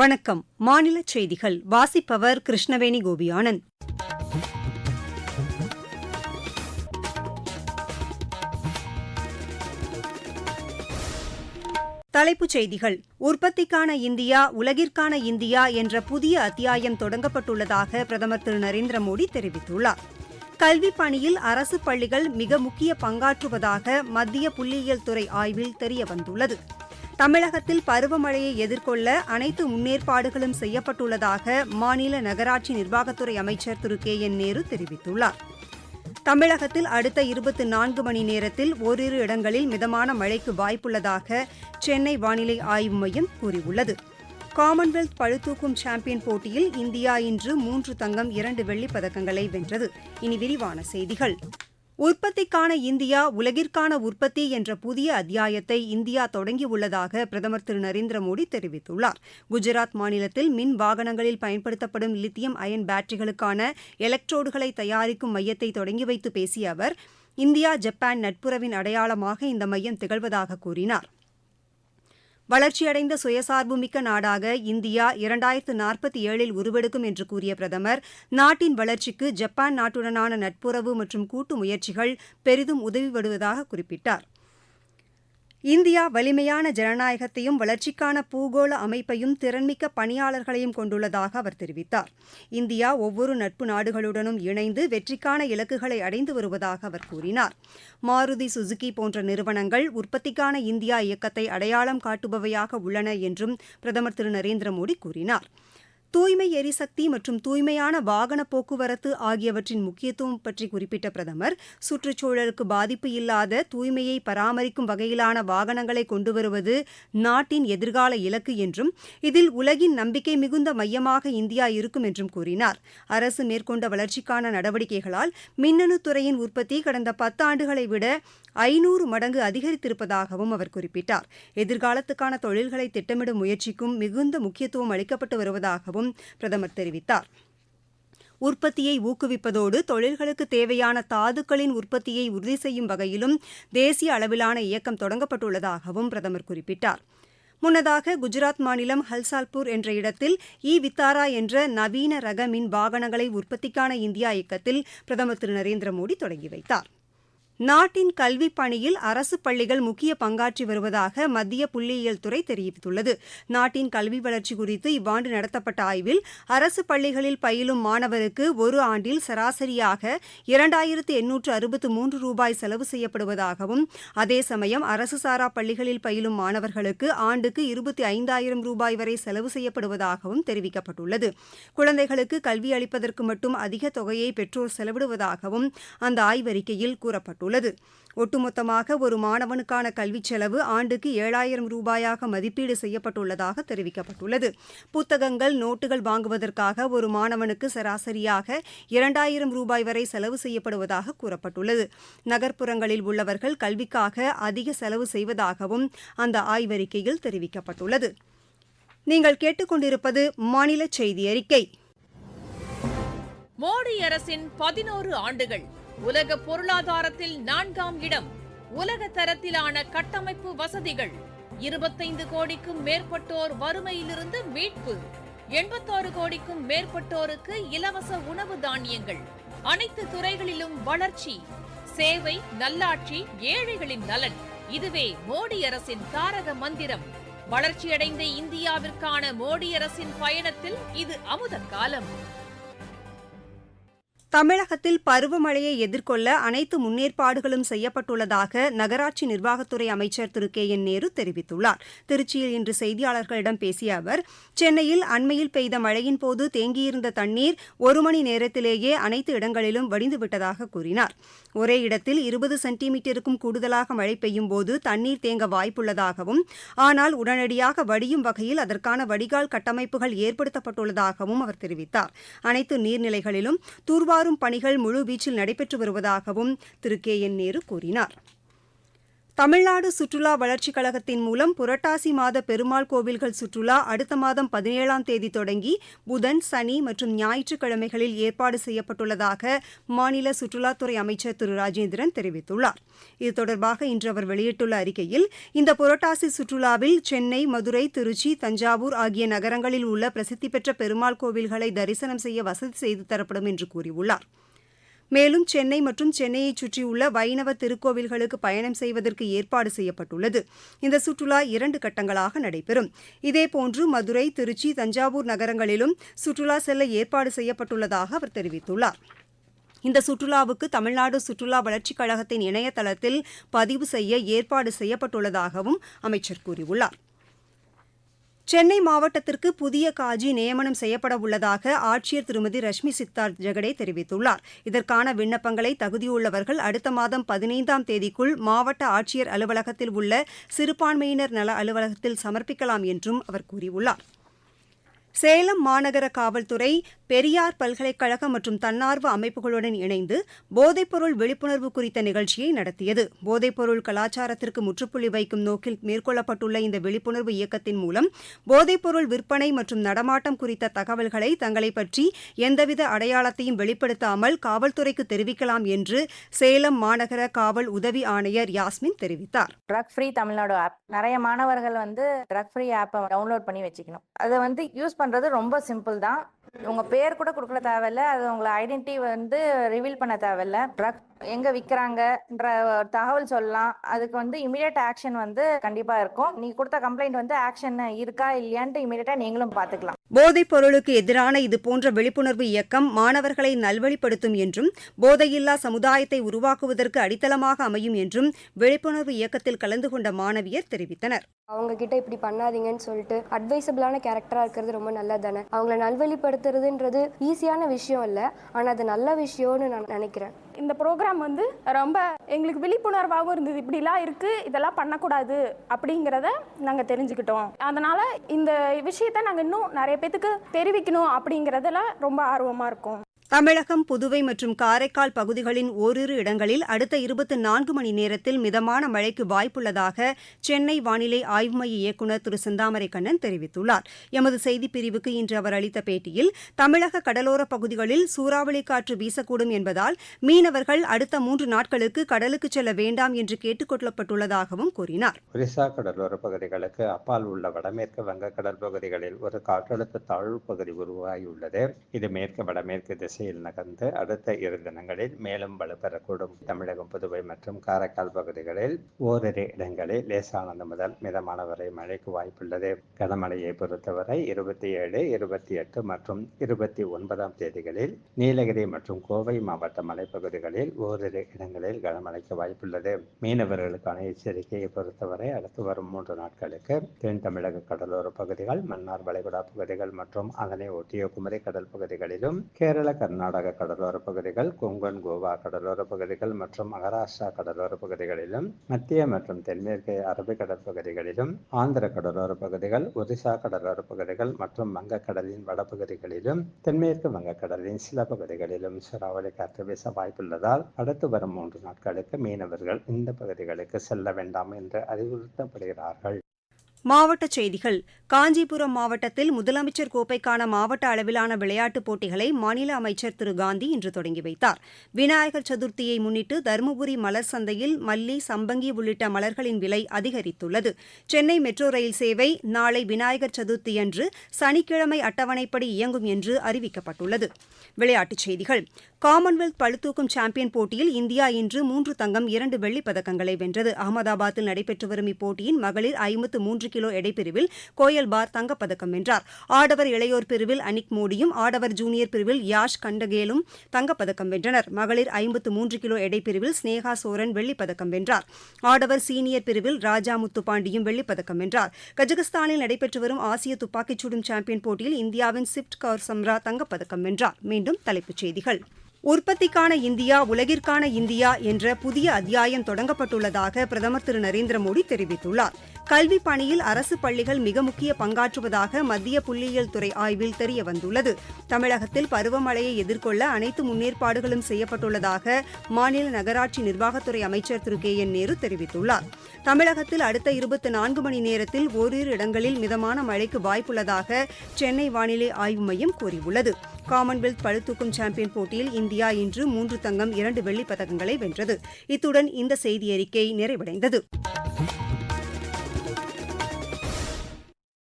வணக்கம். மாநிலச் செய்திகள் வாசிப்பவர் கிருஷ்ணவேணி கோபியானந்த். தலைப்புச் செய்திகள். உற்பத்திக்கான இந்தியா, உலகிற்கான இந்தியா என்ற புதிய அத்தியாயம் தொடங்கப்பட்டுள்ளதாக பிரதமர் திரு நரேந்திரமோடி தெரிவித்துள்ளார். கல்விப் பணியில் அரசு பள்ளிகள் மிக முக்கிய பங்காற்றுவதாக மத்திய புள்ளியியல் துறை ஆய்வில் தெரியவந்துள்ளது. தமிழகத்தில் பருவமழையை எதிர்கொள்ள அனைத்து முன்னேற்பாடுகளும் செய்யப்பட்டுள்ளதாக மாநில நகராட்சி நிர்வாகத்துறை அமைச்சர் திரு கே என் நேரு தெரிவித்துள்ளார். தமிழகத்தில் அடுத்த 24 மணி நேரத்தில் ஓரிரு இடங்களில் மிதமான மழைக்கு வாய்ப்புள்ளதாக சென்னை வானிலை ஆய்வு மையம் கூறியுள்ளது. காமன்வெல்த் பளுதூக்கும் சாம்பியன் போட்டியில் இந்தியா இன்று 3 தங்கம் 2 வெள்ளிப் பதக்கங்களை வென்றது. இனி விரிவான செய்திகள். உற்பத்திக்கான இந்தியா, உலகிற்கான உற்பத்தி என்ற புதிய அத்தியாயத்தை இந்தியா தொடங்கியுள்ளதாக பிரதமர் திரு நரேந்திரமோடி தெரிவித்துள்ளார். குஜராத் மாநிலத்தில் மின் வாகனங்களில் பயன்படுத்தப்படும் லித்தியம் அயன் பேட்டரிகளுக்கான எலக்ட்ரோடுகளை தயாரிக்கும் மையத்தை தொடங்கி வைத்து பேசிய அவர், இந்தியா ஜப்பான் நட்புறவின் அடையாளமாக இந்த மையம் திகழ்வதாக கூறினார். வளர்ச்சியடைந்த சுயசார்புமிக்க நாடாக இந்தியா 2047 உருவெடுக்கும் என்று கூறிய பிரதமர், நாட்டின் வளர்ச்சிக்கு ஜப்பான் நாட்டுடனான நட்புறவு மற்றும் கூட்டு முயற்சிகள் பெரிதும் உதவி குறிப்பிட்டார். இந்தியா வலிமையான ஜனநாயகத்தையும் வளர்ச்சிக்கான பூகோள அமைப்பையும் திறன்மிக்க பணியாளர்களையும் கொண்டுள்ளதாக அவர் தெரிவித்தார். இந்தியா ஒவ்வொரு நட்பு நாடுகளுடனும் இணைந்து வெற்றிக்கான இலக்குகளை அடைந்து வருவதாக அவர் கூறினார். மாருதி, சுசுகி போன்ற நிறுவனங்கள் உற்பத்திக்கான இந்தியா இயக்கத்தை அடையாளம் காட்டுபவையாக உள்ளன என்றும் பிரதமர் திரு நரேந்திரமோடி கூறினார். தூய்மை எரிசக்தி மற்றும் தூய்மையான வாகன போக்குவரத்து ஆகியவற்றின் முக்கியத்துவம் பற்றி குறிப்பிட்ட பிரதமர், சுற்றுச்சூழலுக்கு பாதிப்பு இல்லாத தூய்மையை பராமரிக்கும் வகையிலான வாகனங்களை கொண்டுவருவது நாட்டின் எதிர்கால இலக்கு என்றும், இதில் உலகின் நம்பிக்கை மிகுந்த மையமாக இந்தியா இருக்கும் என்றும் கூறினார். அரசு மேற்கொண்ட வளர்ச்சிக்கான நடவடிக்கைகளால் மின்னணு துறையின் உற்பத்தி கடந்த 10 ஆண்டுகளை விட 500 மடங்கு அதிகரித்திருப்பதாகவும் அவர் குறிப்பிட்டார். எதிர்காலத்துக்கான தொழில்களை திட்டமிடும் முயற்சிக்கும் மிகுந்த முக்கியத்துவம் அளிக்கப்பட்டு வருவதாகவும் பிரதமர் தெரிவித்தார். உற்பத்தியை ஊக்குவிப்பதோடு தொழில்களுக்கு தேவையான தாதுக்களின் உற்பத்தியை உறுதி செய்யும் வகையிலும் தேசிய அளவிலான இயக்கம் தொடங்கப்பட்டுள்ளதாகவும் பிரதமர் குறிப்பிட்டார். முன்னதாக குஜராத் மாநிலம் ஹல்சால்பூர் என்ற இடத்தில் வித்தாரா என்ற நவீன ரக மின் வாகனங்களை உற்பத்திக்கான இந்தியா இயக்கத்தில் பிரதமர் திரு நரேந்திரமோடி தொடங்கி வைத்தார். நாட்டின் கல்விப் பணியில் அரசு பள்ளிகள் முக்கிய பங்காற்றி வருவதாக மத்திய புள்ளியியல் துறை தெரிவித்துள்ளது. நாட்டின் கல்வி வளர்ச்சி குறித்து இவ்வாண்டு நடத்தப்பட்ட ஆய்வில் அரசு பள்ளிகளில் பயிலும் மாணவருக்கு ஒரு ஆண்டில் சராசரியாக 2863 ரூபாய் செலவு செய்யப்படுவதாகவும், அதே சமயம் அரசு சாரா பள்ளிகளில் பயிலும் மாணவர்களுக்கு ஆண்டுக்கு 25,000 ரூபாய் வரை செலவு செய்யப்படுவதாகவும் தெரிவிக்கப்பட்டுள்ளது. குழந்தைகளுக்கு கல்வி அளிப்பதற்கு மட்டும் அதிக தொகையை பெற்றோர் செலவிடுவதாகவும் அந்த ஆய்வறிக்கையில் கூறப்பட்டுள்ளது. ஒட்டுமொத்தமாக ஒரு மாணவனுக்கான கல்விச் செலவு ஆண்டுக்கு 7,000 ரூபாயாக மதிப்பீடு செய்யப்பட்டுள்ளதாக தெரிவிக்கப்பட்டுள்ளது. புத்தகங்கள், நோட்டுகள் வாங்குவதற்காக ஒரு மாணவனுக்கு சராசரியாக 2,000 ரூபாய் வரை செலவு செய்யப்படுவதாக கூறப்பட்டுள்ளது. நகர்ப்புறங்களில் உள்ளவர்கள் கல்விக்காக அதிக செலவு செய்வதாகவும் அந்த ஆய்வறிக்கையில் தெரிவிக்கப்பட்டுள்ளது. நீங்கள் கேட்டுக்கொண்டிருப்பது மாநில செய்தி அறிக்கை. மோடி அரசின் 11 ஆண்டுகள். உலக பொருளாதாரத்தில் 4ஆம் இடம். உலக தரத்திலான கட்டமைப்பு வசதிகள். 25 கோடிக்கும் மேற்பட்டோர் வறுமையிலிருந்து மீட்பு. 86 கோடிக்கும் மேற்பட்டோருக்கு இலவச உணவு தானியங்கள். அனைத்து துறைகளிலும் வளர்ச்சி. சேவை, நல்லாட்சி, ஏழைகளின் நலன். இதுவே மோடி அரசின் தாரக மந்திரம். வளர்ச்சியடைந்த இந்தியாவிற்கான மோடி அரசின் பயணத்தில் இது அமுத காலம். தமிழகத்தில் பருவமழையை எதிர்கொள்ள அனைத்து முன்னேற்பாடுகளும் செய்யப்பட்டுள்ளதாக நகராட்சி நிர்வாகத்துறை அமைச்சர் திரு கே என் நேரு தெரிவித்துள்ளார். திருச்சியில் இன்று செய்தியாளர்களிடம் பேசிய அவர், சென்னையில் அண்மையில் பெய்த மழையின்போது தேங்கியிருந்த தண்ணீர் 1 மணி நேரத்திலேயே அனைத்து இடங்களிலும் வடிந்துவிட்டதாக கூறினார். ஒரே இடத்தில் 20 சென்டிமீட்டருக்கும் கூடுதலாக மழை பெய்யும்போது தண்ணீர் தேங்க வாய்ப்புள்ளதாகவும், ஆனால் உடனடியாக வடியும் வகையில் அதற்கான வடிகால் கட்டமைப்புகள் ஏற்படுத்தப்பட்டுள்ளதாகவும் அவர் தெரிவித்தார். அனைத்து நீர்நிலைகளிலும் தூர்வாரும் பணிகள் முழுவீச்சில் நடைபெற்று வருவதாகவும் திரு கே என் நேரு கூறினார். தமிழ்நாடு சுற்றுலா வளர்ச்சிக் கழகத்தின் மூலம் புரட்டாசி மாத பெருமாள் கோவில்கள் சுற்றுலா அடுத்த மாதம் 17ஆம் தேதி தொடங்கி புதன், சனி மற்றும் ஞாயிற்றுக்கிழமைகளில் ஏற்பாடு செய்யப்பட்டுள்ளதாக மாநில சுற்றுலாத்துறை அமைச்சர் திரு ராஜேந்திரன் தெரிவித்துள்ளார். இது தொடர்பாக இன்று அவர் வெளியிட்டுள்ள அறிக்கையில், இந்த புரட்டாசி சுற்றுலாவில் சென்னை, மதுரை, திருச்சி, தஞ்சாவூர் ஆகிய நகரங்களில் உள்ள பிரசித்தி பெற்ற பெருமாள் கோவில்களை தரிசனம் செய்ய வசதி செய்து தரப்படும் என்று கூறியுள்ளார். மேலும் சென்னை மற்றும் சென்னையைச் சுற்றியுள்ள வைணவ திருக்கோவில்களுக்கு பயணம் செய்வதற்கு ஏற்பாடு செய்யப்பட்டுள்ளது. இந்த சுற்றுலா 2 கட்டங்களாக நடைபெறும். இதேபோன்று மதுரை, திருச்சி, தஞ்சாவூர் நகரங்களிலும் சுற்றுலா செல்ல ஏற்பாடு செய்யப்பட்டுள்ளதாக அவர் தெரிவித்துள்ளார். இந்த சுற்றுலாவுக்கு தமிழ்நாடு சுற்றுலா வளர்ச்சிக் கழகத்தின் இணையதளத்தில் பதிவு செய்ய ஏற்பாடு செய்யப்பட்டுள்ளதாகவும் அமைச்சர் கூறியுள்ளார். சென்னை மாவட்டத்திற்கு புதிய காஜி நியமனம் செய்யப்பட உள்ளதாக ஆட்சியர் திருமதி ரஷ்மி சித்தார்த் ஜெகடே தெரிவித்துள்ளார். இதற்கான விண்ணப்பங்களை தகுதியுள்ளவர்கள் அடுத்த மாதம் 15ஆம் தேதிக்குள் மாவட்ட ஆட்சியர் அலுவலகத்தில் உள்ள சிறுபான்மையினர் நல அலுவலகத்தில் சமர்ப்பிக்கலாம் என்றும் அவர் கூறியுள்ளார். சேலம் மாநகர காவல்துறை பெரியார் பல்கலைக்கழகம் மற்றும் தன்னார்வ அமைப்புகளுடன் இணைந்து போதைப்பொருள் விழிப்புணர்வு குறித்த நிகழ்ச்சியை நடத்தியது. போதைப்பொருள் கலாச்சாரத்திற்கு முற்றுப்புள்ளி வைக்கும் நோக்கில் மேற்கொள்ளப்பட்டுள்ள இந்த விழிப்புணர்வு இயக்கத்தின் மூலம் போதைப்பொருள் விற்பனை மற்றும் நடமாட்டம் குறித்த தகவல்களை தங்களை பற்றி எந்தவித அடையாளத்தையும் வெளிப்படுத்தாமல் காவல்துறைக்கு தெரிவிக்கலாம் என்று சேலம் மாநகர காவல் உதவி ஆணையர் யாஸ்மின் தெரிவித்தார். ட்ரக் ஃப்ரீ தமிழ்நாடு ஆப் நிறைய மாணவர்கள் ட்ரக் ஃப்ரீ ஆப்பை டவுன்லோட் பண்ணி வச்சுக்கணும். அதை யூஸ் பண்றது ரொம்ப சிம்பிள் தான். உங்க பேர் கூட கொடுக்கல தேவையில்ல, அது உங்களை ஐடென்டிட்டி ரிவீல் பண்ண தேவையில்ல. ட்ரக் எங்க விற்கிறாங்கன்ற தகவல் சொல்லலாம். அதுக்கு இமீடியட் ஆக்ஷன் கண்டிப்பா இருக்கும். நீங்க கொடுத்த கம்ப்ளைண்ட் ஆக்ஷன் இருக்கா இல்லையான்ட்டு இமீடியட்டா நீங்களும் பாத்துக்கலாம். போதைப் பொருளுக்கு எதிரான இதுபோன்ற விழிப்புணர்வு இயக்கம் மாணவர்களை நல்வழிப்படுத்தும் என்றும் போதையில்லா சமுதாயத்தை உருவாக்குவதற்கு அடித்தளமாக அமையும் என்றும் விழிப்புணர்வு இயக்கத்தில் கலந்து கொண்ட மாணவியர் தெரிவித்தனர். அவங்க கிட்ட இப்படி பண்ணாதீங்கன்னு சொல்லிட்டு அட்வைசபிளான கேரக்டரா இருக்கிறது ரொம்ப நல்லது தானே. அவங்கள நல்வழிப்படுத்துறதுன்றது ஈஸியான விஷயம் இல்லை, ஆனா அது நல்ல விஷயம்னு நான் நினைக்கிறேன். இந்த ப்ரோக்ராம் ரொம்ப எங்களுக்கு விழிப்புணர்வாகவும் இருந்தது. இப்படிலாம் இருக்கு, இதெல்லாம் பண்ணக்கூடாது அப்படிங்கிறத நாங்கள் தெரிஞ்சுக்கிட்டோம். அதனால இந்த விஷயத்த நாங்கள் இன்னும் நிறைய பேத்துக்கு தெரிவிக்கணும் அப்படிங்கிறதுல ரொம்ப ஆர்வமா இருக்கோம். தமிழகம், புதுவை மற்றும் காரைக்கால் பகுதிகளின் ஓரிரு இடங்களில் அடுத்த 24 மணி நேரத்தில் மிதமான மழைக்கு வாய்ப்புள்ளதாக சென்னை வானிலை ஆய்வு மைய இயக்குநர் திரு செந்தாமரை கண்ணன் தெரிவித்துள்ளார். எமது செய்திப்பிரிவுக்கு இன்று அவர் அளித்த பேட்டியில், தமிழக கடலோரப் பகுதிகளில் சூறாவளி காற்று வீசக்கூடும் என்பதால் மீனவர்கள் அடுத்த 3 நாட்களுக்கு கடலுக்கு செல்ல வேண்டாம் என்று கேட்டுக் கொள்ளப்பட்டுள்ளதாகவும் கூறினார். ஒரிசா கடலோர பகுதிகளுக்கு அப்பால் உள்ள வடமேற்கு வங்கக்கடல் பகுதிகளில் ஒரு காற்றழுத்த தாழ்வு பகுதி உருவாகியுள்ளது. இது மேற்கு வடமேற்கு திசையில் நகர்ந்து அடுத்த 2 தினங்களில் மேலும் வலுப்பெறக்கூடும். தமிழகம், புதுவை மற்றும் காரைக்கால் பகுதிகளில் ஓரிரு இடங்களில் லேசானது முதல் மிதமான வரை மழைக்கு வாய்ப்புள்ளது. கனமழையை பொறுத்தவரை 27, 28 மற்றும் 29ஆம் தேதிகளில் நீலகிரி மற்றும் கோவை மாவட்ட மலைப்பகுதிகளில் ஓரிரு இடங்களில் கனமழைக்கு வாய்ப்புள்ளது. மீனவர்களுக்கான எச்சரிக்கையை பொறுத்தவரை அடுத்து வரும் 3 நாட்களுக்கு தென் தமிழக கடலோர பகுதிகள், மன்னார் வளைகுடா பகுதிகள் மற்றும் அதனை ஒட்டிய குமரி கடல் பகுதிகளிலும், கேரள கர்நாடக கடலோர பகுதிகள், கொங்கன், கோவா கடலோர பகுதிகள் மற்றும் மகாராஷ்டிரா கடலோர பகுதிகளிலும், மத்திய மற்றும் தென்மேற்கு அரபிக்கடல் பகுதிகளிலும், ஆந்திர கடலோர பகுதிகள், ஒரிசா கடலோர பகுதிகள் மற்றும் வங்கக்கடலின் வடபகுதிகளிலும், தென்மேற்கு வங்கக்கடலின் சில பகுதிகளிலும் சூறாவளி காற்று வீச வாய்ப்புள்ளதால் அடுத்து வரும் 3 நாட்களுக்கு மீனவர்கள் இந்த பகுதிகளுக்கு செல்ல வேண்டாம் என்று அறிவுறுத்தப்படுகிறார்கள். மாவட்டச் செய்திகள். காஞ்சிபுரம் மாவட்டத்தில் முதலமைச்சர் கோப்பைக்கான மாவட்ட அளவிலான விளையாட்டுப் போட்டிகளை மாநில அமைச்சர் திரு காந்தி இன்று தொடங்கி வைத்தார். விநாயகர் சதுர்த்தியை முன்னிட்டு தருமபுரி மலர் சந்தையில் மல்லி, சம்பங்கி உள்ளிட்ட மலர்களின் விலை அதிகரித்துள்ளது. சென்னை மெட்ரோ ரயில் சேவை நாளை விநாயகர் சதுர்த்தியன்று சனிக்கிழமை அட்டவணைப்படி இயங்கும் என்று அறிவிக்கப்பட்டுள்ளது. விளையாட்டுச் செய்திகள். காமன்வெல்த் பளுதூக்கும் சாம்பியன் போட்டியில் இந்தியா இன்று 3 தங்கம், 2 வெள்ளிப் பதக்கங்களை வென்றது. அகமதாபாத்தில் நடைபெற்று வரும் இப்போட்டியின் மகளிர் 53 கிலோ எடைப்பிரிவில் கோயல்பார் தங்கப்பதக்கம் வென்றார். ஆடவர் இளையோர் பிரிவில் அனிக் மோடியும், ஆடவர் ஜூனியர் பிரிவில் யாஷ் கண்டகேலும் தங்கப்பதக்கம் வென்றனர். மகளிர் 53 கிலோ எடைப்பிரிவில் ஸ்னேகா சோரன் வெள்ளிப்பதக்கம் வென்றார். ஆடவர் சீனியர் பிரிவில் ராஜா முத்துப்பாண்டியும் வெள்ளிப்பதக்கம் வென்றார். கஜகஸ்தானில் நடைபெற்று வரும் ஆசிய துப்பாக்கிச் சுடும் சாம்பியன் போட்டியில் இந்தியாவின் சிப்ட் கௌர் சம்ரா தங்கப்பதக்கம் வென்றார். மீண்டும் தலைப்புச் செய்திகள். உற்பத்திக்கான இந்தியா, உலகிற்கான இந்தியா என்ற புதிய அத்தியாயம் தொடங்கப்பட்டுள்ளதாக பிரதமர் திரு நரேந்திர மோடி தெரிவித்துள்ளார். கல்விப் பணியில் அரசு பள்ளிகள் மிக முக்கிய பங்காற்றுவதாக மத்திய புள்ளியியல் துறை ஆய்வில் தெரியவந்துள்ளது. தமிழகத்தில் பருவமழையை எதிர்கொள்ள அனைத்து முன்னேற்பாடுகளும் செய்யப்பட்டுள்ளதாக மாநில நகராட்சி நிர்வாகத்துறை அமைச்சர் திரு கே என் நேரு தெரிவித்துள்ளார். தமிழகத்தில் அடுத்த 24 மணி நேரத்தில் ஓரிரு இடங்களில் மிதமான மழைக்கு வாய்ப்புள்ளதாக சென்னை வானிலை ஆய்வு மையம் கூறியுள்ளது. காமன்வெல்த் பளுதூக்கும் சாம்பியன் போட்டியில் இந்தியா இன்று 3 தங்கம் 2 வெள்ளிப் பதக்கங்களை வென்றது. இத்துடன் இந்த செய்தியறிக்கை நிறைவடைந்தது.